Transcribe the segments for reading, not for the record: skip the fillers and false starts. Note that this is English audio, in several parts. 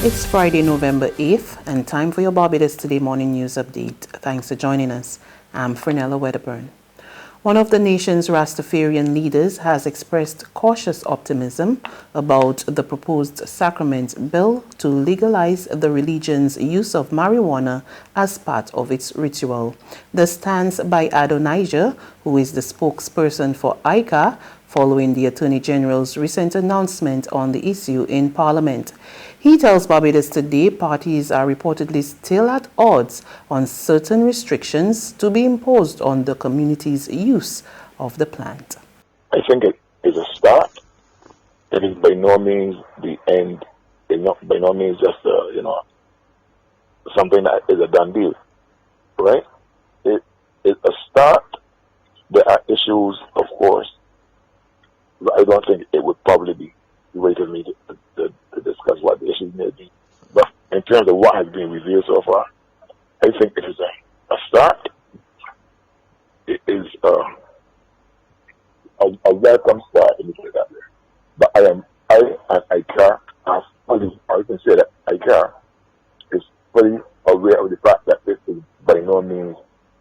It's Friday, November 8th, and time for your Barbados Today morning news update. Thanks for joining us. I'm Frenella Wedderburn. One of the nation's Rastafarian leaders has expressed cautious optimism about the proposed sacrament bill to legalize the religion's use of marijuana as part of its ritual. The stance by Adonijah, who is the spokesperson for ICA, following the Attorney General's recent announcement on the issue in Parliament. He tells Barbados Today parties are reportedly still at odds on certain restrictions to be imposed on the community's use of the plant. I think it is a start. It is by no means the end. By no means just something that is a done deal, right? It is a start. There are issues, of course, but I don't think it would probably be the way to me to discuss what the issues may be. But in terms of what has been revealed so far, I think it is a start. It is a welcome start, let me put it that way. But I can say that ICAR is fully aware of the fact that this is by no means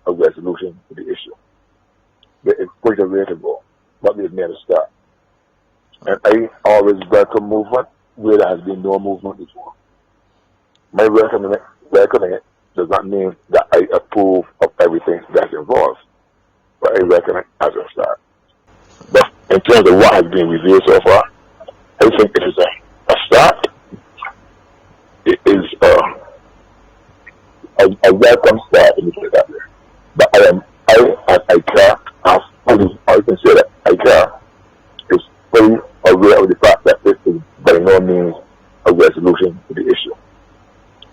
a resolution to the issue. There is quite a way to go, but we've made a start. And I always welcome movement where there has been no movement before. My welcoming it does not mean that I approve of everything that's involved, but I welcome it as a start. But in terms of what has been revealed so far, I think it is a start. It is a welcome start, let me put it that way. But I can say that ICAR is fully aware of the fact that this is by no means a resolution to the issue.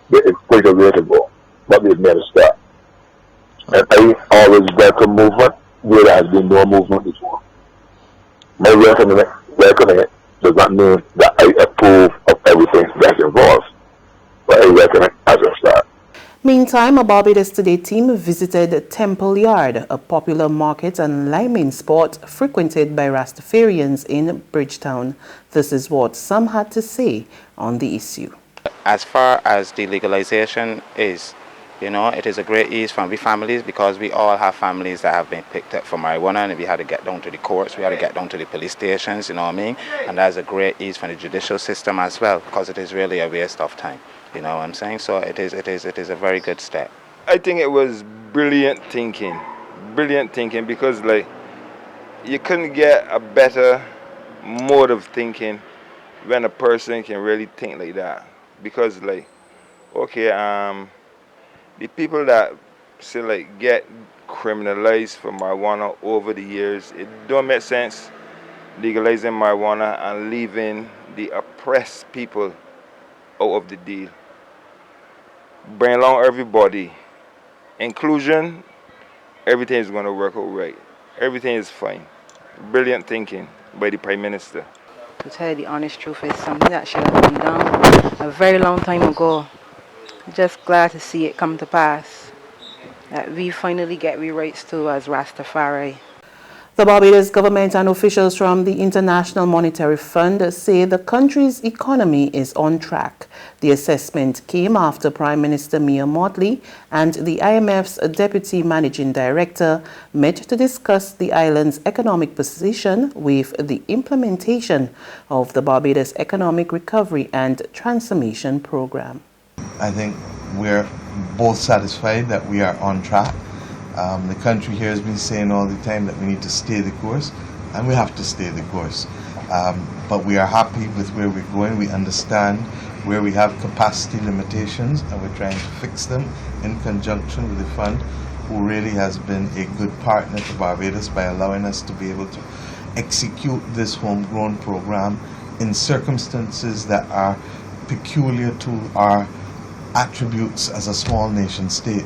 There is quite a way to go, but we've made a start. And I always welcome movement where there has been no movement before. My welcoming it does not mean that I approve of everything that's involved, but I welcome it as a start. Meantime, a Barbados Today team visited Temple Yard, a popular market and liming spot frequented by Rastafarians in Bridgetown. This is what some had to say on the issue. As far as the legalization is, it is a great ease for we families, because we all have families that have been picked up for marijuana, and we had to get down to the courts, we had to get down to the police stations, and that's a great ease for the judicial system as well, because it is really a waste of time. You know what I'm saying? So it is a very good step. I think it was brilliant thinking, because you couldn't get a better mode of thinking when a person can really think like that. Because the people that say get criminalized for marijuana over the years, it don't make sense legalizing marijuana and leaving the oppressed people out of the deal. Bring along everybody. Inclusion, everything is going to work out right. Everything is fine. Brilliant thinking by the Prime Minister. To tell you the honest truth, is something that should have been done a very long time ago. Just glad to see it come to pass. That we finally get we rights to as Rastafari. The Barbados government and officials from the International Monetary Fund say the country's economy is on track. The assessment came after Prime Minister Mia Mottley and the IMF's Deputy Managing Director met to discuss the island's economic position with the implementation of the Barbados Economic Recovery and Transformation Program. I think we're both satisfied that we are on track. The country here has been saying all the time that we need to stay the course, and we have to stay the course. But we are happy with where we're going. We understand where we have capacity limitations, and we're trying to fix them in conjunction with the fund, who really has been a good partner to Barbados by allowing us to be able to execute this homegrown program in circumstances that are peculiar to our attributes as a small nation state.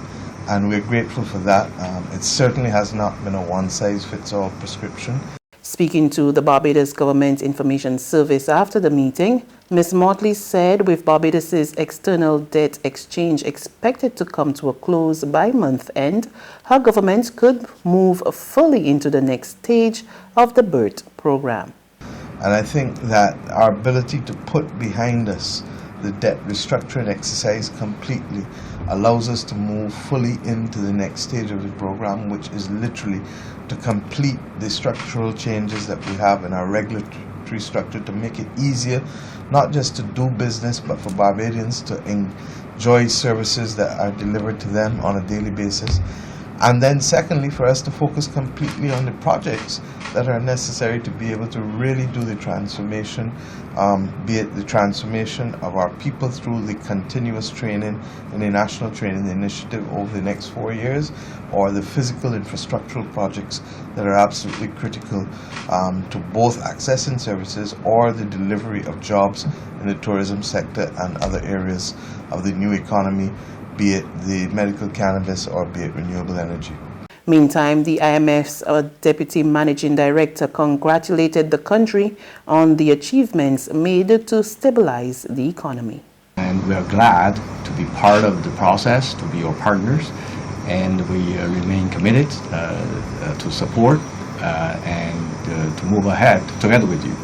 And we're grateful for that. It certainly has not been a one-size-fits-all prescription. Speaking to the Barbados Government Information Service after the meeting, Ms. Mottley said with Barbados's external debt exchange expected to come to a close by month end, her government could move fully into the next stage of the BERT program. And I think that our ability to put behind us the debt restructuring exercise completely allows us to move fully into the next stage of the program, which is literally to complete the structural changes that we have in our regulatory structure to make it easier, not just to do business, but for Barbadians to enjoy services that are delivered to them on a daily basis. And then secondly, for us to focus completely on the projects that are necessary to be able to really do the transformation, be it the transformation of our people through the continuous training in the National Training Initiative over the next 4 years, or the physical infrastructural projects that are absolutely critical to both accessing services or the delivery of jobs in the tourism sector and other areas of the new economy, be it the medical cannabis or be it renewable energy. Meantime, the IMF's Deputy Managing Director congratulated the country on the achievements made to stabilize the economy. And we are glad to be part of the process, to be your partners, and we remain committed to support and to move ahead together with you.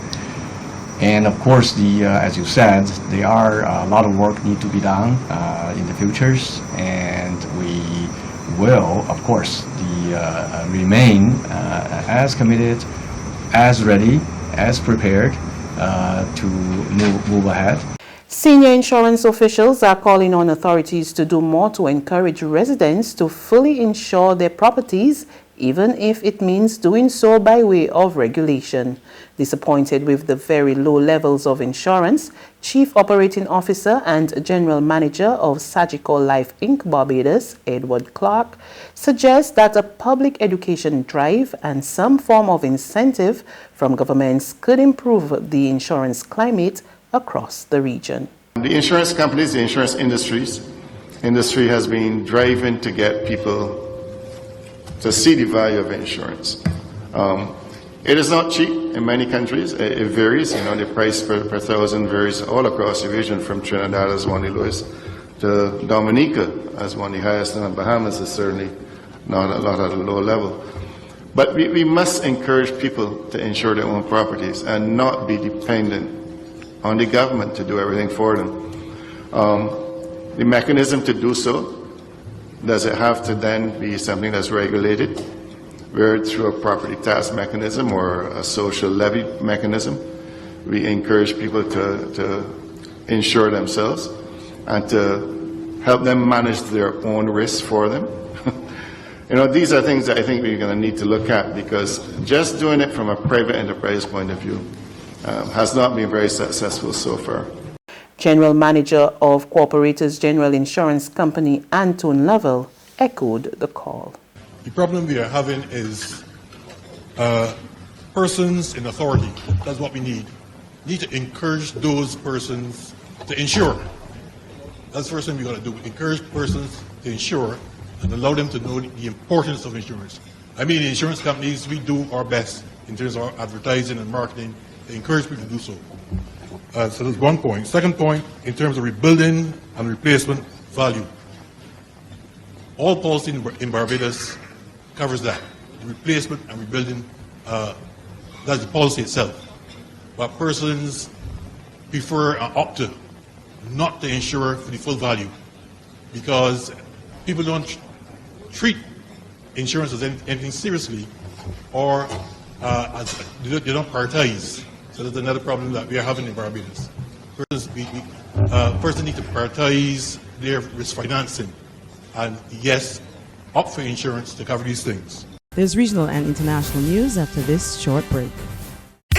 And of course, as you said, there are a lot of work need to be done in the futures, and we will, of course, remain as committed, as ready, as prepared to move ahead. Senior insurance officials are calling on authorities to do more to encourage residents to fully insure their properties, even if it means doing so by way of regulation. Disappointed with the very low levels of insurance, Chief Operating Officer and General Manager of Sagicor Life Inc. Barbados, Edward Clark, suggests that a public education drive and some form of incentive from governments could improve the insurance climate across the region. The insurance companies, the insurance industry has been driving to get people to see the value of insurance. It is not cheap in many countries. It varies. You know, the price per thousand varies all across the region, from Trinidad as one of the lowest to Dominica as one of the highest, and Bahamas is certainly not a lot at a low level. But we must encourage people to insure their own properties and not be dependent on the government to do everything for them. The mechanism to do so, does it have to then be something that's regulated, where through a property tax mechanism or a social levy mechanism, we encourage people to insure themselves and to help them manage their own risks for them? You know, these are things that I think we're going to need to look at, because just doing it from a private enterprise point of view has not been very successful so far. General Manager of Corporators General Insurance Company, Anton Lovell, echoed the call. The problem we are having is persons in authority. That's what we need. We need to encourage those persons to insure. That's the first thing we're going to do. Encourage persons to insure and allow them to know the importance of insurance. I mean, the insurance companies, we do our best in terms of our advertising and marketing to encourage people to do so. So that's one point. Second point, in terms of rebuilding and replacement value. All policy in Barbados covers that. The replacement and rebuilding, that's the policy itself. But persons prefer and opt to not to insure for the full value, because people don't treat insurance as anything seriously, or they don't prioritize. So that's another problem that we are having in Barbados. Persons need to prioritize their risk financing and, yes, opt for insurance to cover these things. There's regional and international news after this short break.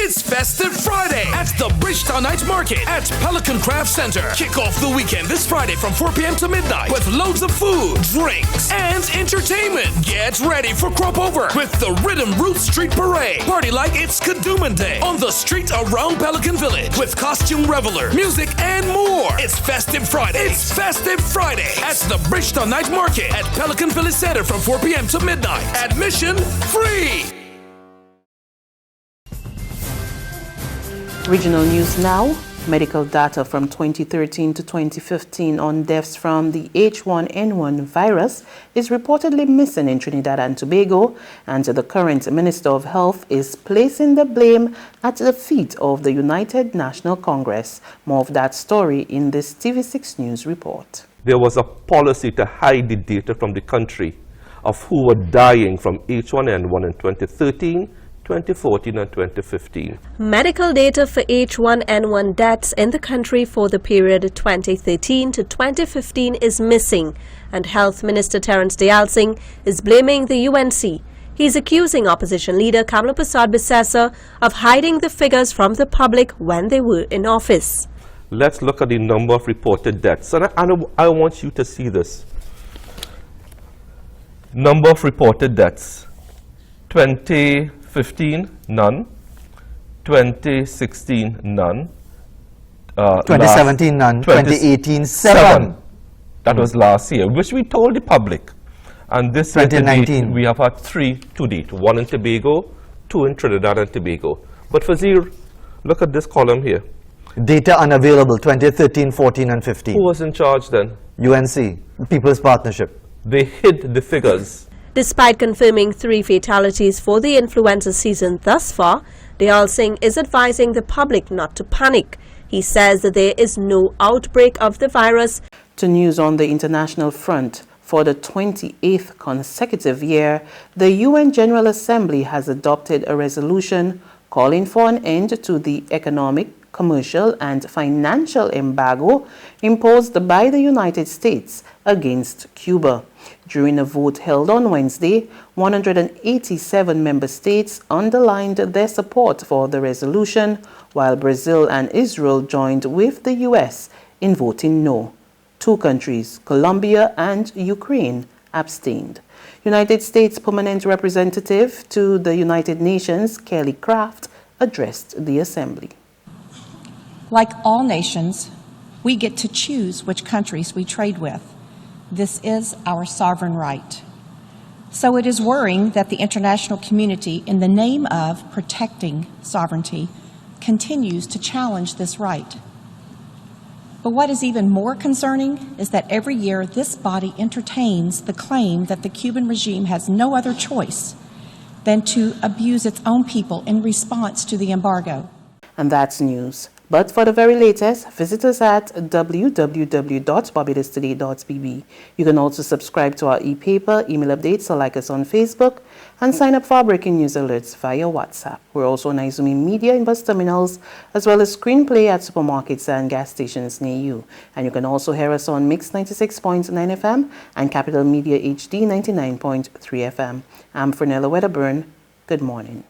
It's Festive Friday at the Bridgetown Night Market at Pelican Craft Center. Kick off the weekend this Friday from 4 p.m. to midnight with loads of food, drinks, and entertainment. Get ready for Crop Over with the Rhythm Roots Street Parade. Party like it's Kadooman Day on the street around Pelican Village with costume reveler, music, and more. It's Festive Friday. It's Festive Friday at the Bridgetown Night Market at Pelican Village Center from 4 p.m. to midnight. Admission free. Regional news now. Medical data from 2013 to 2015 on deaths from the H1N1 virus is reportedly missing in Trinidad and Tobago, and the current Minister of Health is placing the blame at the feet of the United National Congress. More of that story in this TV6 News report. There was a policy to hide the data from the country of who were dying from H1N1 in 2013, 2014 and 2015. Medical data for H1N1 deaths in the country for the period 2013 to 2015 is missing, and Health Minister Terence Dayal is blaming the UNC. He's accusing opposition leader Kamala Prasad Bissessa of hiding the figures from the public when they were in office. Let's look at the number of reported deaths, and I want you to see this. Number of reported deaths: 2015, none. 2016, none. 2017, none. 2018, 7. That was last year, which we told the public. And this year, 2019, we have had 3 to date. 1 in Tobago, 2 in Trinidad and Tobago. But Fazir, look at this column here. Data unavailable, 2013, 14 and 15. Who was in charge then? UNC, People's Partnership. They hid the figures. Despite confirming 3 fatalities for the influenza season thus far, Dayal Singh is advising the public not to panic. He says that there is no outbreak of the virus. To news on the international front. For the 28th consecutive year, the UN General Assembly has adopted a resolution calling for an end to the economic, commercial and financial embargo imposed by the United States against Cuba. During a vote held on Wednesday, 187 member states underlined their support for the resolution, while Brazil and Israel joined with the US in voting no. 2 countries, Colombia and Ukraine, abstained. United States Permanent Representative to the United Nations, Kelly Craft, addressed the Assembly. Like all nations, we get to choose which countries we trade with. This is our sovereign right. So it is worrying that the international community, in the name of protecting sovereignty, continues to challenge this right. But what is even more concerning is that every year this body entertains the claim that the Cuban regime has no other choice than to abuse its own people in response to the embargo. And that's news. But for the very latest, visit us at www.barbadostoday.bb. You can also subscribe to our e-paper, email updates, or like us on Facebook, and sign up for our breaking news alerts via WhatsApp. We're also on Izumi Media in bus terminals, as well as screenplay at supermarkets and gas stations near you. And you can also hear us on Mix 96.9 FM and Capital Media HD 99.3 FM. I'm Fernella Wedderburn. Good morning.